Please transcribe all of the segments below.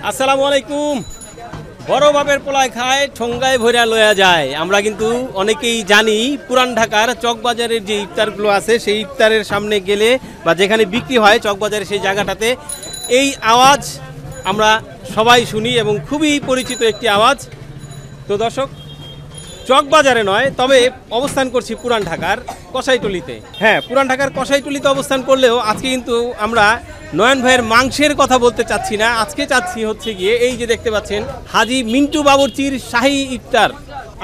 আসসালামু আলাইকুম। বড় বাপের পোলায় খায় ঠোঙ্গায় ভইরা লয়া যায়। আমরা কিন্তু অনেকেই জানি পুরান ঢাকার চকবাজারের যে ইফতারগুলো আছে সেই ইফতারের সামনে গেলে বা যেখানে বিক্রি হয় চকবাজারের সেই জায়গাটাতে এই আওয়াজ আমরা সবাই শুনি এবং খুবই পরিচিত একটি আওয়াজ। তো দর্শক, চকবাজারে নয়, তবে অবস্থান করছি পুরান ঢাকার কসাইটুলিতে। হ্যাঁ, পুরান ঢাকার কসাইটুলিতে অবস্থান করলেও আজকে কিন্তু আমরা নয়ন ভাইয়ের মাংসের কথা বলতে চাচ্ছি না। আজকে চাচ্ছি হচ্ছে গিয়ে এই যে দেখতে পাচ্ছেন হাজি মিন্টু বাবুর্চির শাহী ইফতার।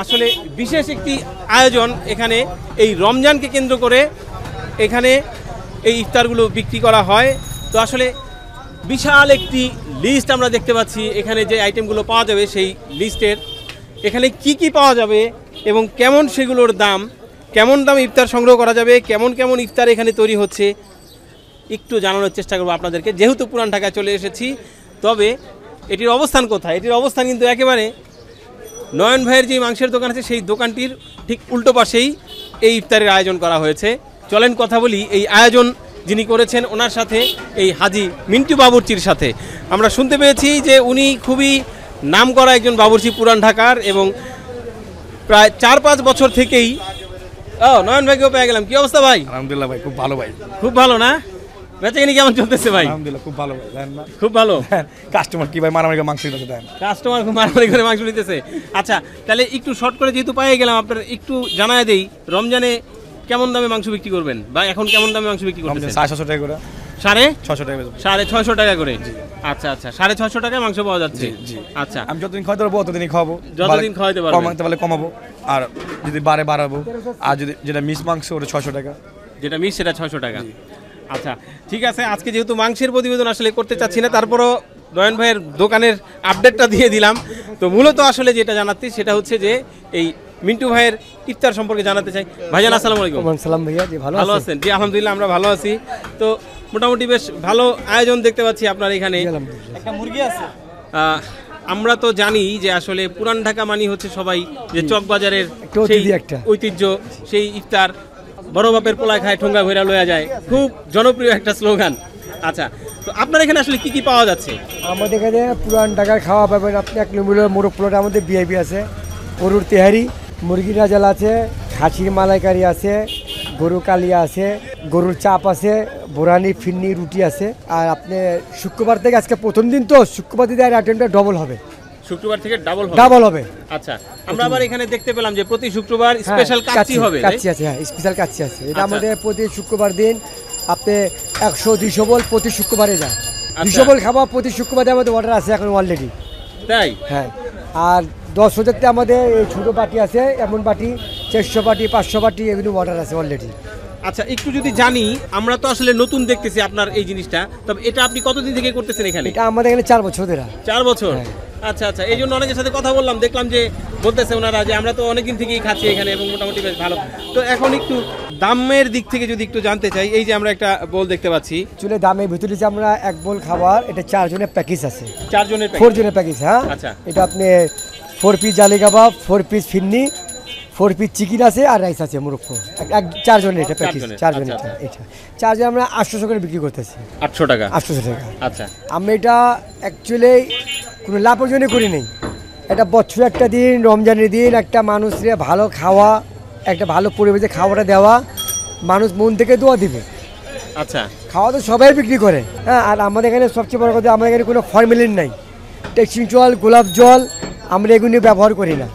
আসলে বিশেষ একটি আয়োজন এখানে, এই রমজানকে কেন্দ্র করে এখানে এই ইফতারগুলো বিক্রি করা হয়। তো আসলে বিশাল একটি লিস্ট আমরা দেখতে পাচ্ছি এখানে, যে আইটেমগুলো পাওয়া যাবে সেই লিস্টের এখানে কি কি পাওয়া যাবে এবং কেমন সেগুলোর দাম, কেমন দাম ইফতার সংগ্রহ করা যাবে, কেমন কেমন ইফতার এখানে তৈরি হচ্ছে একটু জানানোর চেষ্টা করবো আপনাদেরকে। যেহেতু পুরান ঢাকায় চলে এসেছি, তবে এটির অবস্থান কোথায়? এটির অবস্থান কিন্তু একেবারে নয়ন ভাইয়ের যে মাংসের দোকান আছে সেই দোকানটির ঠিক উল্টো পাশেই এই ইফতারের আয়োজন করা হয়েছে। চলেন কথা বলি এই আয়োজন যিনি করেছেন ওনার সাথে, এই হাজি মিন্টু বাবুর্চির সাথে। আমরা শুনতে পেয়েছি যে উনি খুবই নাম করা একজন বাবুর্চি পুরান ঢাকার, এবং প্রায় 4-5 বছর থেকেই। নয়ন ভাইকেও পেয়ে গেলাম। কি অবস্থা ভাই? আলহামদুলিল্লাহ ভাই, খুব ভালো ভাই। খুব ভালো না? বেচাকেনি কেমন চলতেছে ভাই? আলহামদুলিল্লাহ খুব ভালো ভাই। দেন না, খুব ভালো। কাস্টমার কি ভাই মারামারি করে মাংস নিতেছে? দেন, কাস্টমার খুব মারামারি করে মাংস নিতেছে। আচ্ছা, তাহলে একটু শর্ট করে যেহেতু পেয়ে গেলাম, আপনার একটু জানায় দেই রমজানে কেমন দামে মাংস বিক্রি করবেন বা এখন কেমন দামে মাংস বিক্রি করবেন? 650 টাকা করে। 650 টাকা? 650 টাকা করে। আচ্ছা আচ্ছা, 650 টাকায় মাংস পাওয়া যাচ্ছে। জি। আচ্ছা, আমি যতদিন খাওয়াতে পারবো ততদিনই খাওয়াবো। যতদিন খাওয়াতে পারবো, কমাতে পারলে কমাবো, আর যদি বাড়াবো। আর যদি যেটা মিস মাংস ওটা 600 টাকা, যেটা মিস সেটা 600 টাকা। আচ্ছা ঠিক আছে, আজকে যেহেতু মাংসের প্রতিবেদন আসলে করতে চাচ্ছি না, তারপরও নয়ন ভাইয়ের দোকানের আপডেটটা দিয়ে দিলাম। তো মূলত আসলে যেটা জানাচ্ছি সেটা হচ্ছে যে এই মিন্টু ভাইয়ের ইফতার সম্পর্কে জানাতে চাই। ভাইজান আসসালামু আলাইকুম। সালাম ভাইয়া, জি ভালো আছেন? জি আলহামদুলিল্লাহ, আমরা ভালো আছি। তো মোটামুটি বেশ ভালো আয়োজন দেখতে পাচ্ছি আপনার এখানে। একটা মুরগি আছে। আমরা তো জানি যে আসলে পুরান ঢাকা মানি হচ্ছে সবাই যে চকবাজারের সেই ঐতিহ্য, সেই ইফতার বড় বাপের পোলায় খায় ঠোঙ্গা ভইরা লয়া যায়, খুব জনপ্রিয় একটা স্লোগান। আচ্ছা, তো আপনার এখানে আসলে কি কি পাওয়া যাচ্ছে? আমাদের এখানে পুরান ঢাকার খাওয়া পাবেন আপনি। 1 কিলোমিটার মোরগ পোলাটা আমাদের ভিআইপি আছে, গরুর তেহারি, মুরগির রাজাল আছে, খাসির মালাইকারি আছে, গরু কালিয়া আছে, গরুর চাপ আছে, বোরানি ফিন্নি রুটি আছে। আর আপনি শুক্রবার থেকে, আজকে প্রথম দিন তো, শুক্রবার থেকে আইটেমটা ডবল হবে। শুক্রবার থেকে ডাবল হবে। আচ্ছা, আমরা আবার এখানে দেখতে পেলাম যে প্রতি শুক্রবার স্পেশাল কাচ্চি হবে। কাচ্চি আছে, হ্যাঁ স্পেশাল কাচ্চি আছে। এটা আমাদের প্রতি শুক্রবার দিন আপনি 100-200 বল প্রতি শুক্রবারে যায়। 200 বল খাওয়া প্রতি শুক্রবারে আমাদের অর্ডার আছে এখন অলরেডি। তাই? হ্যাঁ। আর 10,000তে আমাদের এই ছোটো বাটি আছে, এমন বাটি 400 বাটি 500 বাটি এগুলো অর্ডার আছে অলরেডি। আচ্ছা, একটু যদি জানি, আমরা তো আসলে নতুন দেখতেছি আপনার এই জিনিসটা, তবে এটা আপনি কতদিন থেকে করতেছেন এখানে? এটা আমাদের এখানে 4 বছর ধরে। 4 বছর? আচ্ছা আচ্ছা, এই জন্য অনেকের সাথে কথা বললাম, দেখলাম যে বলতেছে ওনারা যে আমরা তো অনেকদিন থেকেই খাচ্ছি এখানে এবং মোটামুটি বেশ ভালো। তো এখন একটু দামের দিক থেকে যদি একটু জানতে চাই, এই যে আমরা একটা বোল দেখতে পাচ্ছি, চুলে দামের ভিতরে যে আমরা এক বোল খাবার, এটা 4 জনের প্যাকেজ আছে। 4 জনের 4 জনের প্যাকেজ। হ্যাঁ, আচ্ছা। এটা আপনি 4 পিস জালি কাবাব, 4 পিস ফিন্নি, 4 পিস চিকেন আছে, আর রাইস আছে মুরব্বো। 4 জনের এটা প্যাকেজ। 4 জনের এটা 4 জন আমরা 800 করে বিক্রি করতেছি। 800 টাকা? 800 টাকা। আচ্ছা, আমরা এটা অ্যাকচুয়ালি কোনো লাভের জন্য করি নেই। এটা বছর একটা দিন, রমজানের দিন, একটা মানুষের ভালো খাওয়া, একটা ভালো পরিবেশে খাওয়াটা দেওয়া, মানুষ মন থেকে দোয়া দিবে। আচ্ছা, খাওয়া তো সবাই বিক্রি করে। হ্যাঁ, আর আমাদের এখানে সবচেয়ে বড় কথা, আমাদের এখানে কোনো ফর্মেলিন নাই। টেক্সিং জল, গোলাপ জল আমরা এগুলি ব্যবহার করি না,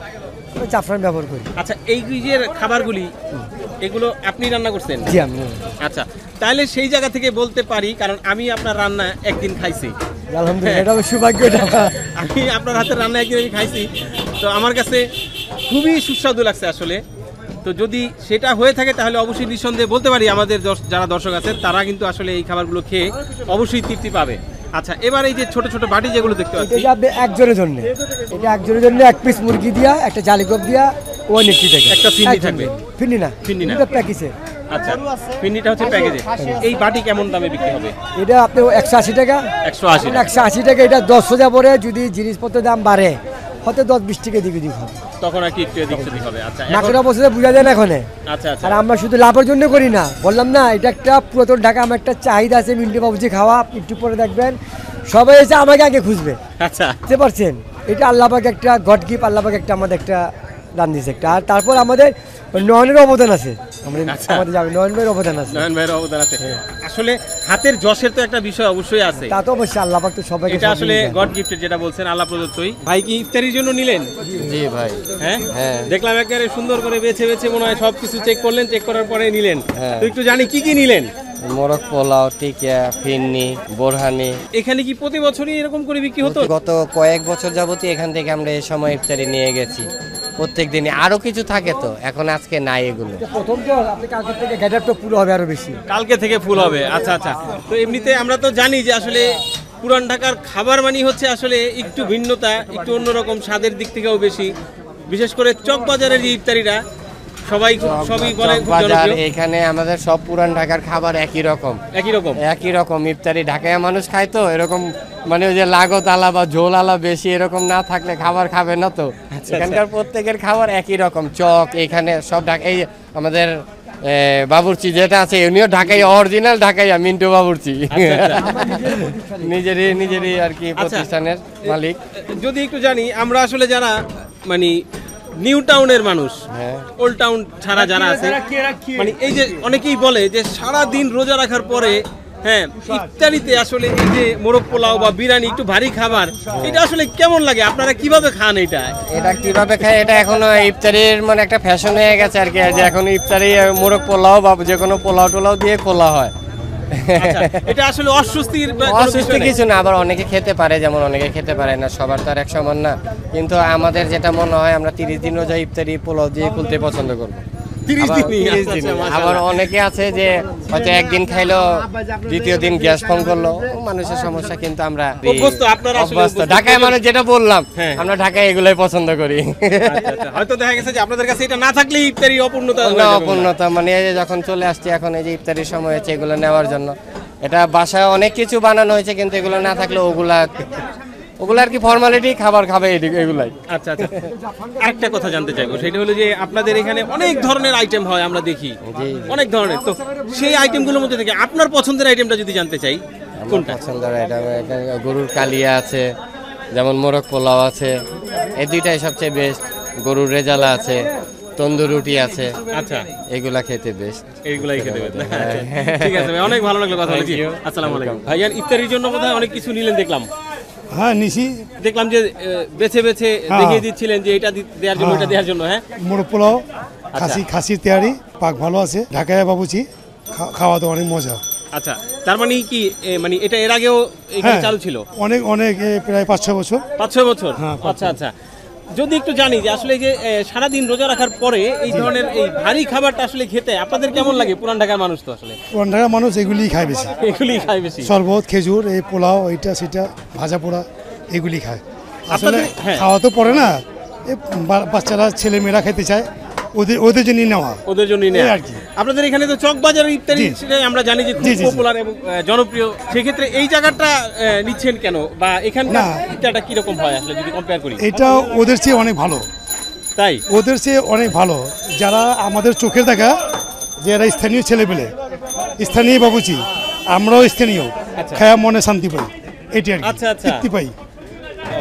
জাফরান ব্যবহার করি। আচ্ছা, এই যে খাবারগুলি এগুলো আপনি রান্না করছেন? জি আমি। আচ্ছা, তাহলে সেই জায়গা থেকে বলতে পারি, কারণ আমি আপনার রান্না একদিন খাইছি। আলহামদুলিল্লাহ, এটা আমার সৌভাগ্য। আমি আপনার হাতের রান্না একদিন আমি খাইছি, তো আমার কাছে খুবই সুস্বাদু লাগছে আসলে। তো যদি সেটা হয়ে থাকে তাহলে অবশ্যই নিঃসন্দেহে বলতে পারি আমাদের যারা দর্শক আছেন তারা কিন্তু আসলে এই খাবারগুলো খেয়ে অবশ্যই তৃপ্তি পাবে। আচ্ছা, এবার এই যে ছোট ছোট বাটি যেগুলো দেখতে পাচ্ছি, এটা আপনি একজনের জন্য, এটা একজনের জন্য 1 পিস মুরগি দিয়া, একটা জালিগপ দিয়া, 180 টাকা। একটা ফিন্নি থাকবে? ফিন্নি না, ফিন্নি না, এটা প্যাকেজে। আচ্ছা, ফিন্নিটা হচ্ছে প্যাকেজে। এই বাটি কেমন দামে বিক্রি হবে? এটা আপনি 180 টাকা। 180 টাকা। এটা 10 হাজার পরে যদি জিনিসপত্রের দাম বাড়ে হয়তো 10-20 টাকা দিকে হবে, তখন আর কি একটু এদিক সেদিক হবে। আচ্ছা, নাকের অবস্থা বোঝা যায় না এখানে। আচ্ছা আচ্ছা, আর আমরা শুধু লাভের জন্য করি না, বললাম না, এটা একটা পুরাতন ঢাকা আমার একটা চাহিদা আছে মিন্টু বাবুর্চি খাওয়া। একটু পরে দেখবেন সবাই এসে আমাকে আগে খুঁজবে, আচ্ছা বুঝতে পারছেন? এটা আল্লাহ পাক একটা গড গিফট, আল্লাহ পাক একটা আমাদের একটা দান দিয়েছে একটা। আর তারপর আমাদের নয়নের অবদান আছে, আচ্ছা। আমাদের যাবে নয়ন ভাইয়ের অবদান আছে। নয়ন ভাইয়ের অবদান আছে। আসলে হাতের যশের তো একটা বিষয় অবশ্যই আছে, তা তো অবশ্যই আল্লাহ পাক তো সবাইকে এটা সব আসলে দিয়ে দেন। গড গিফটেড যেটা বলছেন আল্লাহ প্রদত্তই। ভাই কি ইফতারির জন্য নিলেন? জি ভাই। হ্যাঁ হ্যাঁ। দেখলাম একেবারে সুন্দর করে বেছে বেছে মনে হয় সবকিছু চেক করলেন, চেক করার পরে নিলেন। হ্যাঁ। তো একটু জানি কি কি নিলেন। মোরগ পোলাও, টিকিয়া, ফিন্নি, বোরহানি। এখানে কি প্রতি বছরই এরকম করে বিক্রি হতো? গত কয়েক বছর যাবতই এখান থেকে আমরা এই সময় ইফতারি নিয়ে গেছি প্রত্যেক দিনই। আরো কিছু থাকে তো, এখন আজকে নাই এগুলো। প্রথম তো আপনি কালকে থেকে গেটআপটা পুরো হবে আরো বেশি। কালকে থেকে ফুল হবে। আচ্ছা আচ্ছা। তো এমনিতে আমরা তো জানি যে আসলে পুরান ঢাকার খাবার মানে হচ্ছে আসলে একটু ভিন্নতা, একটু অন্যরকম, স্বাদের দিক থেকেও বেশি। বিশেষ করে চকবাজারের যে ইফতারিটা সবাই সবই বলে খুব বাজার জনপ্রিয়। এখানে আমাদের সব পুরান ঢাকার খাবার একই রকম, একই রকম ইফতারি। ঢাকায় মানুষ খায় তো এরকম, মানে ওই যে লাগত আলা বা ঝোল আলা বেশি এরকম না থাকলে খাবার খাবে না তো। এখানকার প্রত্যেকের খাবার একই রকম। চক এখানে সব ঢাকা, এই আমাদের বাবুর্চি যেটা আছে উনিও ঢাকাই, অরিজিনাল ঢাকাই, মিন্টু বাবুর্চি। নিজেরই আর কি প্রতিষ্ঠানের মালিক। যদি একটু জানি আমরা আসলে যারা মানে নিউ টাউনের মানুষ, হ্যাঁ, ওল্ড টাউন ছাড়া যারা আছে, মানে এই যে অনেকেই বলে যে সারা দিন রোজা রাখার পরে হ্যাঁ ইফতারিতে আসলে এই যে মোরগ পোলাও বা বিরিয়ানি একটু ভারী খাবার, এটা আসলে কেমন লাগে? আপনারা কিভাবে খান এটা? এটা কিভাবে খায় এটা এখনো ইফতারির মানে একটা ফ্যাশন হয়ে গেছে আর কি, যে এখন ইফতারি মোরগ পোলাও বা যে কোনো পোলাও টোলাও দিয়ে খোলা হয়। আচ্ছা, এটা আসলে অস্বস্তির অসুস্থ কিছু না, আবার অনেকে খেতে পারে, যেমন অনেকে খেতে পারে না, সবার তো আর এক সমান না। কিন্তু আমাদের যেটা মনে হয় আমরা 30 দিন রোজা ইফতারি পোলাও দিয়ে খুলতে পছন্দ করবো। 30 আবার দিনই? 30 আচ্ছা, দিন। আচ্ছা, মাশাআল্লাহ। আবার অনেকে আছে যে হয়তো একদিন খাইলো দ্বিতীয় দিন গ্যাস ফর্ম করলো, মানুষের সমস্যা। কিন্তু আমরা অভ্যস্ত, আপনারা আসলে অভ্যস্ত। অভ্যস্ত। ঢাকায় মানে যেটা বললাম, হ্যাঁ। আমরা ঢাকায় এগুলোই পছন্দ করি। আচ্ছা, আচ্ছা। হয়তো দেখা গেছে যে আপনাদের কাছে এটা না থাকলে ইফতারি অপূর্ণতা হয়ে যাবে। অপূর্ণতা মানে এই যে যখন চলে আসছি এখন এই যে ইফতারির সময় হচ্ছে এগুলো নেওয়ার জন্য। এটা বাসায় অনেক কিছু বানানো হয়েছে, কিন্তু এগুলো না থাকলে ওগুলা আর কি ফর্মালিটি, খাবার খাবে এগুলাই। আচ্ছা আচ্ছা। একটা কথা জানতে চাইবো, সেটা হলো যে আপনাদের এখানে অনেক ধরনের আইটেম হয়, আমরা দেখি জি। অনেক ধরনের। তো সেই আইটেমগুলোর মধ্যে থেকে আপনার পছন্দের আইটেমটা যদি জানতে চাই, কোনটা? পছন্দের এটা গরুর কালিয়া আছে, যেমন মোরগ পোলাও আছে, এই দুইটাই সবচেয়ে বেস্ট। গরুর রেজালা আছে, তন্দুর রুটি আছে। আচ্ছা, এগুলা খেতে বেস্ট। এইগুলাই খেতে হবে। ঠিক আছে ভাই, অনেক ভালো লাগলো কথা বলে। জি, আসসালামু আলাইকুম। ভাইজান ইফতারির জন্য বোধহয় অনেক কিছু নিলেন দেখলাম। হ্যাঁ নিছি, দেখলাম যে বেছে বেছে দেখিয়ে দিচ্ছিলেন যে এটা দেওয়ার জন্য, এটা দেওয়ার জন্য। হ্যাঁ, মোরগ পোলাও, খাসির তেয়ারি, পাক ভালো আছে, ঢাকায় বাবুচি, খাওয়া তো অনেক মজা। আচ্ছা, তার মানে কি মানে এটা এর আগেও এখানে চালু ছিল? অনেক প্রায় 5-6 বছর। 5-6 বছর? হ্যাঁ, আচ্ছা আচ্ছা। যদি একটু জানি যে আসলে যে সারাদিন রোজা রাখার পরে এই ধরনের এই ভারী খাবারটা আসলে খেতে আপনাদের কেমন লাগে? পুরান ঢাকার মানুষ তো আসলে পুরান ঢাকার মানুষ এগুলি খায় বেশি, এগুলি খায় বেশি। শরবত, খেজুর, এই পোলাও, এইটা সেটা, ভাজা পোড়া, এগুলি খায় আসলে। হ্যাঁ। খাওয়া তো পড়ে না, এই বাচ্চারা ছেলে মেয়েরা খেতে চায়, ওদের জন্য নেওয়া, ওদের জন্যই এই নেয় আর কি। আপনাদের এখানে তো চকবাজারের ইফতারি, জি। সেটাই আমরা জানি যে খুব জি, জি, জি। পপুলার এবং জনপ্রিয়। সেক্ষেত্রে এই জায়গাটা নিচ্ছেন কেন, বা এখানকার না। ইফতারটা কিরকম হয় আসলে যদি কম্পেয়ার করি? এটা ওদের চেয়ে অনেক ভালো, তাই? ওদের চেয়ে অনেক ভালো। যারা আমাদের চোখের দেখা, যারা স্থানীয় ছেলেপেলে, স্থানীয় বাবুচি, আমরাও স্থানীয়, আচ্ছা। খায়া মনে শান্তি পাই, এটি আর কি, আচ্ছা, আচ্ছা। তৃপ্তি পাই।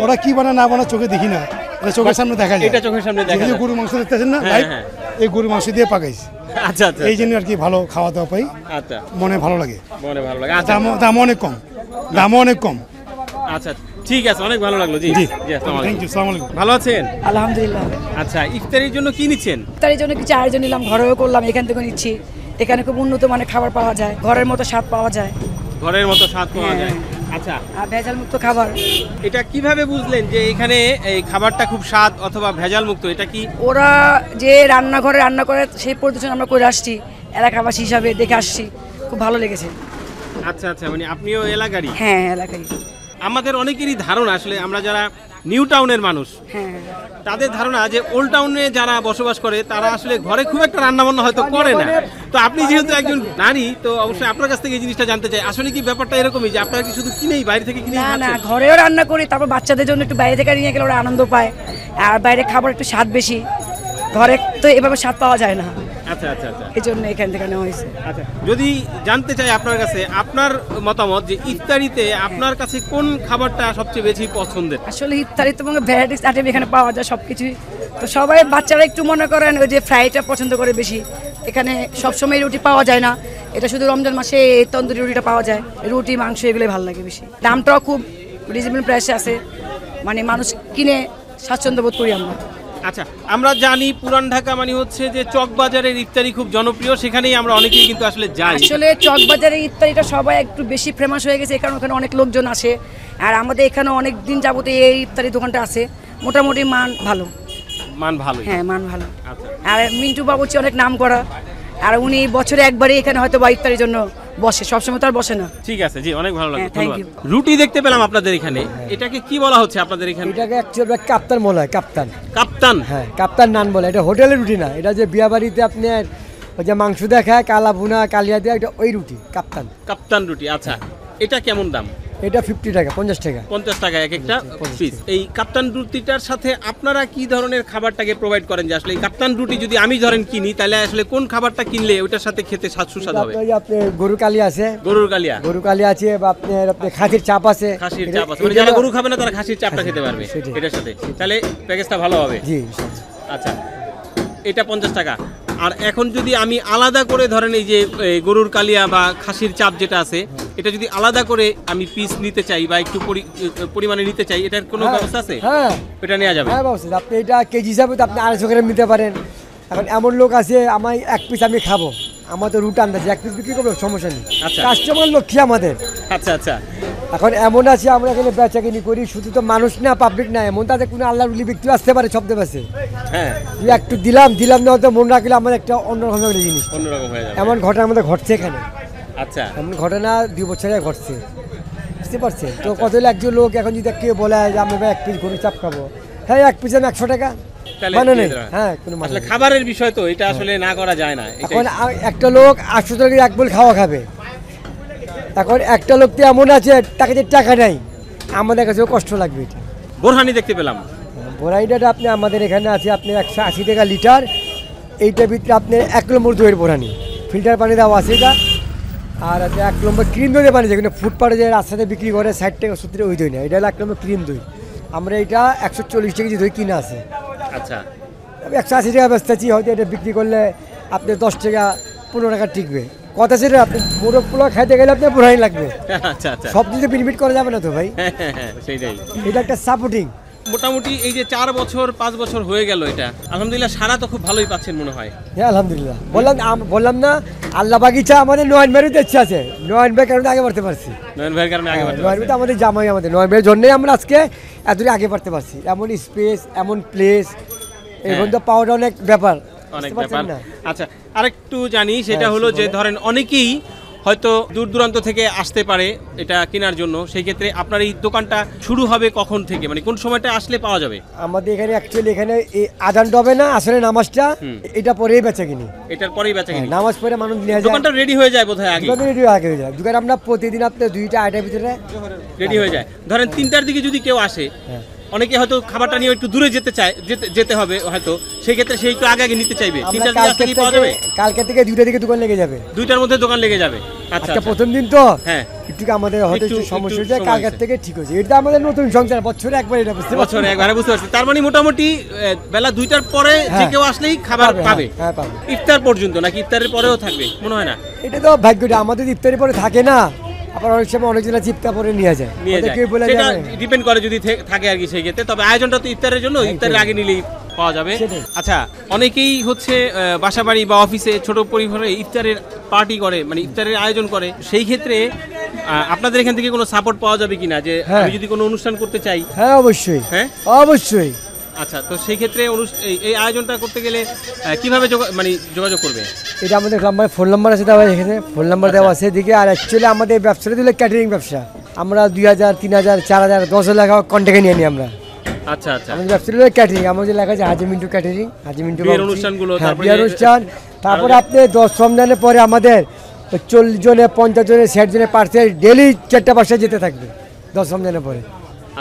ওরা কি বানা না বানা চোখে দেখি না, এটা চোখের সামনে দেখা যায়। এটা চোখের সামনে দেখা এই যে যায়। গরু মাংস দেখতেছেন না হ্যাঁ, লাইভ, হ্যাঁ। এই গরু মাংস দিয়ে পাকাইছি, আচ্ছা আচ্ছা। এই জন্য আর কি ভালো খাওয়া দাওয়া পাই, আচ্ছা, মনে ভালো লাগে। মনে ভালো লাগে। আচ্ছা দামও অনেক কম, দামও অনেক কম। আচ্ছা, ঠিক আছে, অনেক ভালো লাগলো। জি জি, জি, আসসালামু থ্যাংক আলাইকুম। ইউ, সালাম আলাইকুম। ভালো আছেন? আলহামদুলিল্লাহ। আচ্ছা, ইফতারির জন্য কি নিচ্ছেন? তার জন্য কিছু আয়োজন নিলাম, ঘরেও করলাম, এখান থেকে নিচ্ছি। এখানে খুব উন্নত মানের খাবার পাওয়া যায়, ঘরের মতো স্বাদ পাওয়া যায়, ঘরের মতো স্বাদ পাওয়া যায়। আচ্ছা, আর ভেজাল মুক্ত খাবার। এটা কিভাবে বুঝলেন যে এখানে এই খাবারটা খুব স্বাদ অথবা ভেজাল মুক্ত? এটা কি ওরা যে রান্নাঘরে রান্না করে সেই পরিদর্শন আমরা করে আসছি, এলাকাবাসী হিসাবে দেখে আসছি, খুব ভালো লেগেছে। আচ্ছা আচ্ছা, মানে আপনিও এলাকারই? হ্যাঁ, এলাকায়। আমাদের অনেকেরই ধারণা, আসলে আমরা যারা নিউ টাউনের মানুষ, হ্যাঁ, তাদের ধারণা যে ওল্ড টাউনে যারা বসবাস করে তারা আসলে ঘরে খুব একটা রান্না বান্না হয়তো করে না। তো আপনি যেহেতু একজন নারী, তো অবশ্যই আপনার কাছ থেকে এই জিনিসটা জানতে চাই, আসলে কি ব্যাপারটা এরকমই যে আপনারা কি শুধু কিনেই, বাইরে থেকে কিনেই না না, খাচ্ছেন? ঘরেও রান্না করি, তারপর বাচ্চাদের জন্য একটু বাইরে থেকে নিয়ে গেলে ওরা আনন্দ পায়। আর বাইরে খাবার একটু স্বাদ বেশি, ঘরে তো এভাবে স্বাদ পাওয়া যায় না। আচ্ছা আচ্ছা আচ্ছা এই জন্য এখান থেকে নেওয়া হয়েছে। আচ্ছা, যদি জানতে চাই আপনার কাছে আপনার মতামত যে ইফতারিতে আপনার কাছে কোন খাবারটা সবচেয়ে বেশি পছন্দের? আসলে ইফতারি তো ভ্যারাইটিস আইটেম এখানে পাওয়া যায় সব কিছুই। তো সবাই বাচ্চারা একটু মনে করেন ওই যে ফ্রাইটা পছন্দ করে বেশি। এখানে সবসময় রুটি পাওয়া যায় না, এটা শুধু রমজান মাসে এই তন্দুরি রুটিটা পাওয়া যায়। রুটি মাংস এগুলোই ভালো লাগে বেশি। দামটাও খুব রিজনেবল প্রাইসে আছে, মানে মানুষ কিনে স্বাচ্ছন্দ্য বোধ করি আমরা। আচ্ছা, আমরা জানি পুরান ঢাকা মানে হচ্ছে যে চকবাজারের ইফতারি খুব জনপ্রিয়, সেখানেই আমরা অনেকেই কিন্তু আসলে যাই। আসলে চকবাজারের ইফতারিটা সবাই একটু বেশি ফেমাস হয়ে গেছে, কারণ ওখানে অনেক লোকজন আসে। আর আমাদের এখানে অনেক দিন যাবত এই ইফতারি দোকানটা আছে, মোটামুটি মান ভালো। মান ভালো? হ্যাঁ, মান ভালো। আচ্ছা। আর মিন্টু বাবুচি অনেক নাম করা, আর উনি বছরে একবারই এখানে হয়তো বা ইফতারির জন্য বসে, সবসময় তো আর বসে না। ঠিক আছে জি, অনেক ভালো লাগলো, হ্যাঁ, thank ধন্যবাদ। রুটি দেখতে পেলাম আপনাদের এখানে, এটাকে কি বলা হচ্ছে আপনাদের এখানে? এটাকে অ্যাকচুয়ালি কাপ্তান বলা হয়, কাপ্তান। কাপ্তান? হ্যাঁ, কাপ্তান নান বলে। এটা হোটেলের রুটি না, এটা যে বিয়া বাড়িতে আপনার ওই যে মাংস দেখায় কালা ভুনা কালিয়া দেওয়া, এটা ওই রুটি কাপ্তান। কাপ্তান রুটি, আচ্ছা। এটা কেমন দাম? এটা 50 টাকা, 50 টাকা। 50 টাকা এক একটা পিস। এই কাপ্তান রুটিটার সাথে আপনারা কি ধরনের খাবারটাকে প্রোভাইড করেন? যে আসলে এই কাপ্তান রুটি যদি আমি ধরেন কিনি, তাহলে আসলে কোন খাবারটা কিনলে ওইটার সাথে খেতে সুস্বাদ হবে? আপনি গরু কালিয়া আছে, গরুর কালিয়া, গরু কালিয়া আছে, বা আপনার খাসির চাপ আছে। খাসির চাপ আছে, মানে যারা গরু খাবে না তারা খাসির চাপটা খেতে পারবে সেটাই। এটার সাথে, তাহলে প্যাকেজটা ভালো হবে। জি। আচ্ছা, এটা 50 টাকা। আর এখন যদি আমি আলাদা করে ধরেন এই যে গরুর কালিয়া বা খাসির চাপ যেটা আছে, এটা যদি আলাদা করে আমি পিস নিতে চাই বা একটু পরিমাণে নিতে চাই, এটার কোনো ব্যবস্থা আছে? হ্যাঁ, এটা নেওয়া যাবে? হ্যাঁ ব্যবস্থা। আপনি এটা কেজি হিসাবে তো আপনি 250 গ্রাম নিতে পারেন। এখন এমন লোক আছে আমার এক পিস আমি খাবো, আমার তো রুট আন্দাজ এক পিস বিক্রি করবো, সমস্যা নেই। আচ্ছা। কাস্টমার লক্ষ্মী আমাদের। আচ্ছা আচ্ছা। এখন এমন আছে আমরা এখানে বেচা কিনি করি, শুধু তো মানুষ না, পাবলিক না, এমন তাদের কোনো আল্লাহ রুলি ব্যক্তি আসতে পারে শব্দ বেছে। হ্যাঁ, একটু দিলাম না, হয়তো মনে রাখলে আমার একটা অন্যরকম একটা জিনিস, অন্যরকম হয়ে যাবে। এমন ঘটনা আমাদের ঘটছে এখানে। আচ্ছা, এমন ঘটনা 2 বছরে ঘটছে, বুঝতে পারছেন তো? কত একজন লোক এখন যদি কেউ বলে যে আমি এক পিস গরু চাপ খাবো, হ্যাঁ এক পিস আমি 100 টাকা, মানে নেই। হ্যাঁ, কোনো মানে আসলে খাবারের বিষয় তো, এটা আসলে না করা যায় না। এখন একটা লোক 800 টাকা এক বল খাওয়া খাবে, এখন একটা লোক তো এমন আছে তাকে যে টাকা নাই, আমাদের কাছেও কষ্ট লাগবে। এটা বোরহানি দেখতে পেলাম। বোরানিটা আপনি আমাদের এখানে আছে আপনার 180 টাকা লিটার। এইটার ভিতরে আপনি 1 নম্বর দইয়ের বোরানি, ফিল্টার পানি দেওয়া আছে এটা। আর আছে 1 নম্বর ক্রিম দই পানি, যেখানে ফুটপাথে যে রাস্তাতে বিক্রি করে 60 টাকা 70 টাকা, ওই দই না, এটা হলো 1 নম্বর ক্রিম দই। আমরা এটা 140 টাকা দই কিনা আছে। আচ্ছা, 180 টাকা বেচতেছি, হয়তো এটা বিক্রি করলে আপনি 10 টাকা 15 টাকা টিকবে। কথা সেটা, আপনি মোরগ পোলা খাইতে গেলে আপনার বোরানি লাগবে। আচ্ছা আচ্ছা, সব কিছু বেনিফিট করা যাবে না তো ভাই, সেইটাই। এটা একটা সাপোর্টিং। মোটামুটি এই যে 4 বছর 5 বছর হয়ে গেল, এটা আলহামদুলিল্লাহ সারা তো খুব ভালোই পাচ্ছেন মনে হয়। হ্যাঁ আলহামদুলিল্লাহ, বললাম না আল্লাহ বাগিচা আমাদের নয়ন ভাইয়ের ইচ্ছা আছে, নয়ন ভাই কারণে আগে বাড়তে পারছি। নয়ন ভাইয়ের কারণে আগে বাড়তে নয়ন ভাই তো আমাদের জামাই, আমাদের নয়ন ভাইয়ের জন্যই আমরা আজকে এতদিন আগে বাড়তে পারছি। এমন স্পেস, এমন প্লেস, এখন তো পাওয়াটা অনেক ব্যাপার, অনেক বুঝতে পারছেন ব্যাপার। না? আচ্ছা, আরেকটু জানি, সেটা হ্যাঁ, হলো যে বলেন। ধরেন অনেকেই হয়তো দূর দূরান্ত থেকে আসতে পারে এটা কেনার জন্য, সেই ক্ষেত্রে আপনার এই দোকানটা শুরু হবে কখন থেকে, মানে কোন সময়টা আসলে পাওয়া যাবে? আমাদের এখানে অ্যাকচুয়ালি এখানে আজানটা হবে না, আসলে নামাজটা এটা পরেই বেচা কিনি, এটার পরেই বেচা কিনি। নামাজ পড়ে মানুষ নিয়ে যায়, দোকানটা রেডি হয়ে যায় বোধহয় আগে। দোকান রেডি আগে হয়ে যায়। দোকান আমরা প্রতিদিন আপনার 2টা 2টার ভিতরে রেডি হয়ে যায়। ধরেন 3টার দিকে যদি কেউ আসে, হ্যাঁ। অনেকে হয়তো খাবারটা নিয়ে একটু দূরে যেতে চায়, যেতে হবে হয়তো, সেই ক্ষেত্রে সেই একটু আগে নিতে চাইবে। আমরা 3টার দিকে আসলে কি পাওয়া যাবে? কালকে থেকে 2টা দিকে দোকান লেগে যাবে, 2টার মধ্যে দোকান লেগে যাবে। আচ্ছা আজকে আচ্ছা। প্রথম দিন তো হ্যাঁ, একটু আমাদের হয়তো একটু একটু সমস্যা হয়েছে, সময় কালকের হয়েছে। থেকে ঠিক হয়েছে। এটা আমাদের নতুন সংসার, বছরে একবার এটা, বুঝতে পারছেন? বছরে একবারে, বুঝতে পারছি। তার মানে মোটামুটি বেলা 2টার পরে যে হ্যাঁ। কেউ আসলেই খাবার পাবে। হ্যাঁ পাবে। ইফতার পর্যন্ত নাকি ইফতারের পরেও থাকবে মনে হয় না? এটা তো ভাগ্যটা, আমাদের ইফতারি পরে থাকে না, আবার অনেক সময় অনেকজনা চিপটা পরে নিয়ে যায়, নিয়ে ওদের যায়, কেউ বলে সেটা যাবে। ডিপেন্ড করে যদি থাকে আর কি সেই ক্ষেত্রে। তবে আয়োজনটা তো ইফতারের জন্য, ইফতারের আগে নিলেই পাওয়া যাবে। সেটাই। আচ্ছা, অনেকেই হচ্ছে বাসাবাড়ি বা অফিসে ছোট পরিবারে ইফতারের পার্টি করে, মানে ইফতারের আয়োজন করে, সেই ক্ষেত্রে আপনাদের এখান থেকে কোনো সাপোর্ট পাওয়া যাবে কিনা, যে হ্যাঁ। আমি যদি কোনো অনুষ্ঠান করতে চাই? হ্যাঁ অবশ্যই, হ্যাঁ অবশ্যই। আচ্ছা, তো সেই ক্ষেত্রে এই আয়োজনটা করতে গেলে কিভাবে যোগাযোগ করবে? এটা আমাদের নাম্বার, ফোন নাম্বার আছে দেওয়া, এখানে ফোন নাম্বার দেওয়া আছে এদিকে। আর অ্যাকচুয়ালি আমাদের ব্যবসাটা দিলে ক্যাটারিং ব্যবসা, আমরা 2000 3000 4000 10 লাখ কন্ট্যাক্টে নিয়ে নিই আমরা। আচ্ছা আচ্ছা, আমাদের ব্যবসাটা হলো ক্যাটারিং, আমাদের লেখা আছে হাজি মিন্টু ক্যাটারিং, হাজি মিন্টু বিয়ের অনুষ্ঠানগুলো, তারপরে বিয়ের অনুষ্ঠান, তারপরে আপনি 10 রমজানের পরে আমাদের 40 জনে 50 জনে 60 জনে পার্সেল ডেলি 4টা বাসায় যেতে থাকবে 10 রমজানের পরে।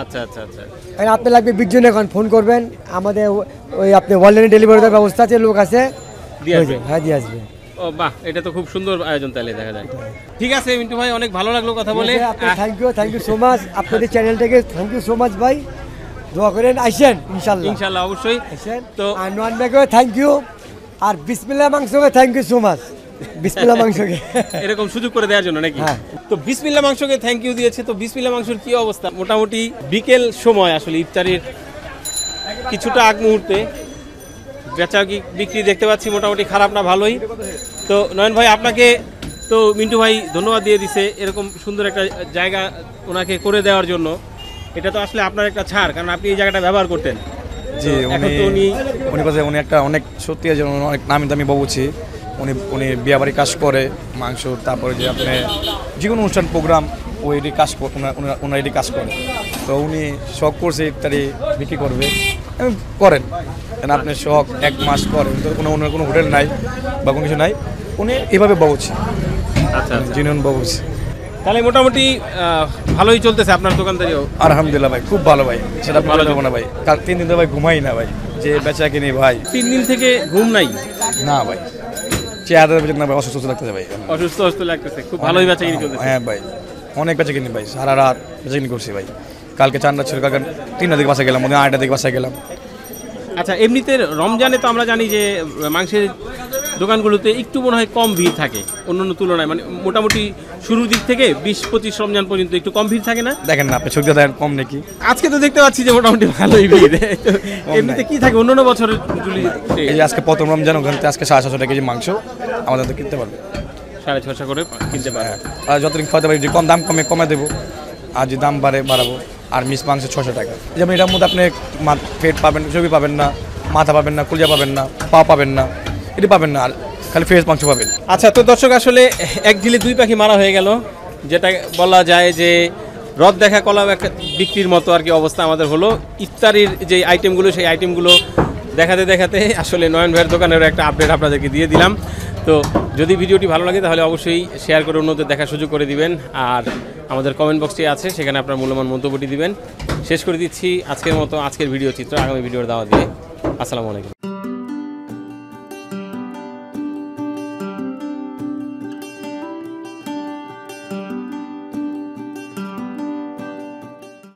আচ্ছা আচ্ছা আচ্ছা, এখন আপনি লাগবে 20 জন, এখন ফোন করবেন, আমাদের ওই আপনি অনলাইনে ডেলিভারি দেওয়ার ব্যবস্থা আছে, লোক আছে, দিয়ে আসবে? হ্যাঁ দিয়ে আসবে। ও বাহ, এটা তো খুব সুন্দর আয়োজন তাহলে দেখা যায়। ঠিক আছে মিন্টু ভাই, অনেক ভালো লাগলো কথা বলে। থ্যাংক ইউ সো মাচ আপনাদের চ্যানেলটাকে, থ্যাংক ইউ সো মাচ ভাই, দোয়া করেন আইসেন ইনশাল্লাহ। ইনশাল্লাহ অবশ্যই। তো আর নোয়ান ভাইকে থ্যাংক ইউ, আর বিসমিল্লাহ মাংসকে থ্যাংক ইউ সো মাচ, বিসমিল্লাহ মাংসকে এরকম সুযোগ করে দেওয়ার জন্য নাকি? হ্যাঁ। তো বিসমিল্লাহ মাংসকে থ্যাংক ইউ দিয়েছে। তো বিসমিল্লাহ মাংসের কি অবস্থা? মোটামুটি বিকেল সময় আসলে ইফতারির কিছুটা আগ মুহূর্তে বেচা বিক্রি দেখতে পাচ্ছি মোটামুটি খারাপ না, ভালোই। তো নয়ন ভাই আপনাকে তো মিন্টু ভাই ধন্যবাদ দিয়ে দিছে এরকম সুন্দর একটা জায়গা ওনাকে করে দেওয়ার জন্য। এটা তো আসলে আপনার একটা ছাড়, কারণ আপনি এই জায়গাটা ব্যবহার করতেন। জি, উনি একটা অনেক সত্যি আছে, অনেক নামি দামি বাবুছি। উনি বিয়াবাড়ি কাজ করে মাংস, তারপরে যে আপনি যে কোনো অনুষ্ঠান প্রোগ্রাম ওইটি কাজ ওনার এটি কাজ করে। তো উনি শখ করছে ইফতারি বিক্রি করবে, করেন আপনি শখ 1 মাস পরে কোনো হোটেল নাই বা কোনো কিছু নাই, উনি এভাবে বাবুছি। আচ্ছা, জিনুন বাবুছি। তাহলে মোটামুটি ভালোই চলতেছে আপনার দোকানদারিও? আলহামদুলিল্লাহ ভাই, খুব ভালো ভাই, সেটা ভালো যাবো না ভাই। কাল 3 দিন ধরে ভাই ঘুমাই না ভাই, যে বেচা কিনি ভাই। 3 দিন থেকে ঘুম নাই? না ভাই, চেহারা না ভাই, অসুস্থ লাগতেছে ভাই, অসুস্থ লাগতেছে। খুব ভালোই বেচা কিনি চলতেছে? হ্যাঁ ভাই, অনেক বেচা কিনি ভাই, সারা রাত বেচা কিনি করছি ভাই। কালকে 4টা ছিল, কালকে 3টার দিকে বাসায় গেলাম, 8টার দিকে বাসায় গেলাম। আচ্ছা, এমনিতে রমজানে তো আমরা জানি যে মাংসের দোকানগুলোতে একটু মনে হয় কম ভিড় থাকে অন্যান্য তুলনায়, মানে মোটামুটি শুরুর দিক থেকে 20-25 রমজান পর্যন্ত একটু কম ভিড় থাকে না? দেখেন না আপনি ছবিটা দেখেন, কম নাকি? আজকে তো দেখতে পাচ্ছি যে মোটামুটি ভালোই ভিড়। এমনিতে কি থাকে অন্যান্য বছরের তুলনায়? এই যে আজকে প্রথম রমজান, ওখানে আজকে 750 টাকা কেজি মাংস আমাদের তো কিনতে পারবে, 650 করে কিনতে পারে। আর যতদিন খাওয়াতে পারি, যে কম দাম কমে দেবো, আর যে দাম বাড়াবো। আর মিস মাংস 600 টাকা। যেমন এটার মধ্যে আপনি পেট পাবেন, চর্বি পাবেন না, মাথা পাবেন না, কলিজা পাবেন না, পা পাবেন না, এটি পাবেন না, আর খালি ফ্রেশ মাংস পাবেন। আচ্ছা, তো দর্শক আসলে এক ঢিলে 2 পাখি মারা হয়ে গেল, যেটা বলা যায় যে রদ দেখা কলা বিক্রির মতো আর কি অবস্থা আমাদের হলো। ইফতারির যে আইটেমগুলো, সেই আইটেমগুলো দেখাতে আসলে নয়ন ভাইয়ের দোকানের একটা আপডেট আপনাদেরকে দিয়ে দিলাম। তো যদি ভিডিওটি ভালো লাগে তাহলে অবশ্যই শেয়ার করে অন্যদের দেখার সুযোগ করে দিবেন, আর আমাদের কমেন্ট বক্সটি আছে, সেখানে আপনার মূল্যবান মন্তব্যটি দিবেন। শেষ করে দিচ্ছি আজকের মতো আজকের ভিডিও চিত্র, আগামী ভিডিওর দাওয়া দিয়ে। আসসালামু আলাইকুম।